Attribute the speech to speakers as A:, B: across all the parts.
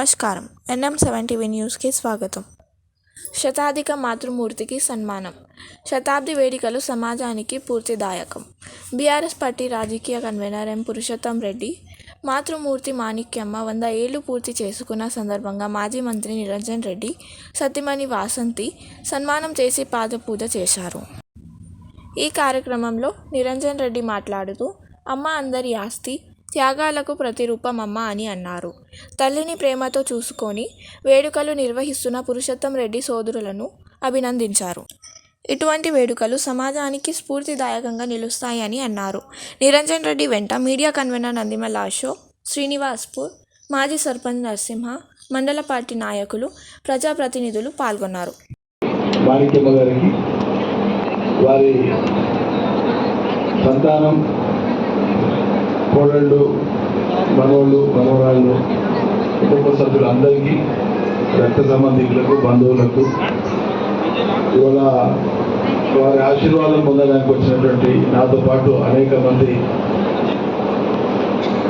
A: నమస్కారం. NM7 న్యూస్కి స్వాగతం. శతాధిక మాతృమూర్తికి సన్మానం. శతాబ్ది వేడుకలు సమాజానికి పూర్తిదాయకం. బీఆర్ఎస్ పార్టీ రాజకీయ కన్వీనర్ ఎం. పురుషోత్తం రెడ్డి మాతృమూర్తి మాణిక్యమ్మ 100 ఏళ్లు పూర్తి చేసుకున్న సందర్భంగా మాజీ మంత్రి నిరంజన్ రెడ్డి సతీమణి వాసంతి సన్మానం చేసి పాదపూజ చేశారు. ఈ కార్యక్రమంలో నిరంజన్ రెడ్డి మాట్లాడుతూ అమ్మ అందరి ఆస్తి, త్యాగాలకు ప్రతిరూపం అమ్మ అని అన్నారు. తల్లిని ప్రేమతో చూసుకొని వేడుకలు నిర్వహిస్తున్న పురుషోత్తం రెడ్డి సోదరులను అభినందించారు. ఇటువంటి వేడుకలు సమాజానికి స్ఫూర్తిదాయకంగా నిలుస్తాయని అన్నారు. నిరంజన్ రెడ్డి వెంట మీడియా కన్వీనర్ నందిమల అశోక్, శ్రీనివాస్పూర్ మాజీ సర్పంచ్ నరసింహ, మండల పార్టీ నాయకులు, ప్రజాప్రతినిధులు పాల్గొన్నారు.
B: వారి సంతానం, కోడళ్ళు, మనోళ్ళు, మనవరాళ్ళు, కుటుంబ సభ్యులందరికీ, రక్త సంబంధికులకు, బంధువులకు ఇవాళ వారి ఆశీర్వాదం పొందడానికి వచ్చినటువంటి నాతో పాటు అనేక మంది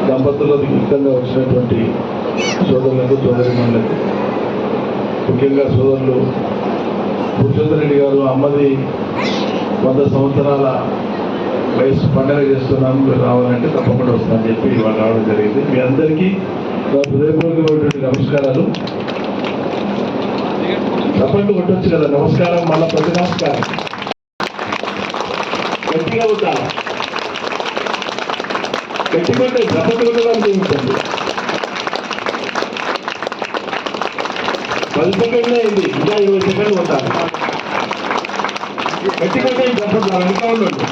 B: దంపతులకు ముఖ్యంగా వచ్చినటువంటి సోదరులకు, సోదరిమణులకు, ముఖ్యంగా సోదరులు పురుషోత్తమ రెడ్డి గారు అమ్మది 100 సంవత్సరాల వయసు పండుగ చేస్తున్నాను, మీరు రావాలంటే తప్పకుండా వస్తానని చెప్పి ఇవాళ రావడం జరిగింది. మీ అందరికీ హృదయపూర్వకమైనటువంటి నమస్కారాలు. తప్పట్లు కొట్టొచ్చు కదా, నమస్కారం, మళ్ళా ప్రతి నమస్కారం గట్టిగా ఉండాలి. గట్టిగా తప్పట్లు కొట్టడానికి ఏమిటండి, 10 సెకండ్లే అయింది, ఇంకా 20 సెకండ్లు ఉంటారు. గట్టిగా తప్పట్లు ఇంకా ఉండండి.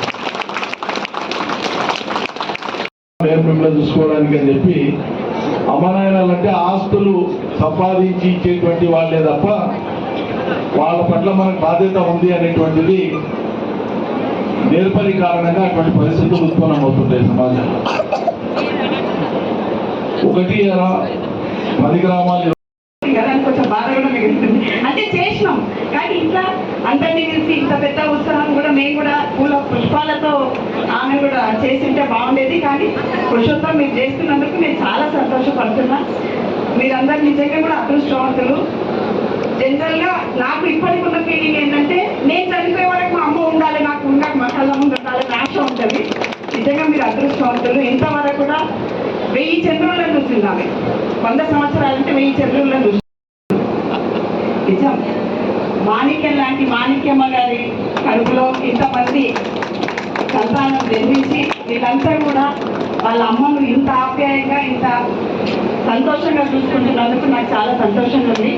B: నేను మిమ్మల్ని చూసుకోవడానికి అని చెప్పి అమ్మనాయనాలంటే ఆస్తులు సంపాదించి ఇచ్చేటువంటి వాళ్ళే తప్ప వాళ్ళ పట్ల మనకు బాధ్యత ఉంది అనేటువంటిది నేర్పని కారణంగా అటువంటి పరిస్థితులు ఉత్పన్నమవుతుంటాయి సమాజంలో. 10 గ్రామాలు
C: కొంచెం బాధ కూడా మిగులుతుంది. అంటే చేసినాం, కానీ ఇట్లా అందరినీ కలిసి ఇంత పెద్ద ఉత్సవం కూడా మేము కూడా పుష్పాలతో ఆమె కూడా చేసింటే బాగుండేది. కానీ పురుషోత్తం మీరు చేస్తున్నందుకు నేను చాలా సంతోషపడుతున్నా. మీరందరూ నిజంగా కూడా అదృష్టవంతులు. జనరల్గా నాకు ఇప్పటికి ఉన్న ఫీలింగ్ ఏంటంటే, నేను చనిపోయే వరకు మా అమ్మ ఉండాలి, నాకు ఉండాలి, మా కళ్ళ ముందు ఉండాలని ఆశ ఉంటుంది. నిజంగా మీరు అదృష్టవంతులు. ఇంతవరకు కూడా 1000 చంద్రులను చూస్తున్నామే. 100 సంవత్సరాలంటే 1000 చంద్రులను చూస్తున్నాం. నిజం, మాణిక్యం లాంటి మాణిక్యమ్మ గారి కడుపులో ఇంతమంది సంతానం జన్మించి వీళ్ళంతా కూడా వాళ్ళ అమ్మను ఇంత ఆప్యాయంగా, ఇంత సంతోషంగా చూసుకుంటున్నందుకు నాకు చాలా సంతోషంగా ఉంది.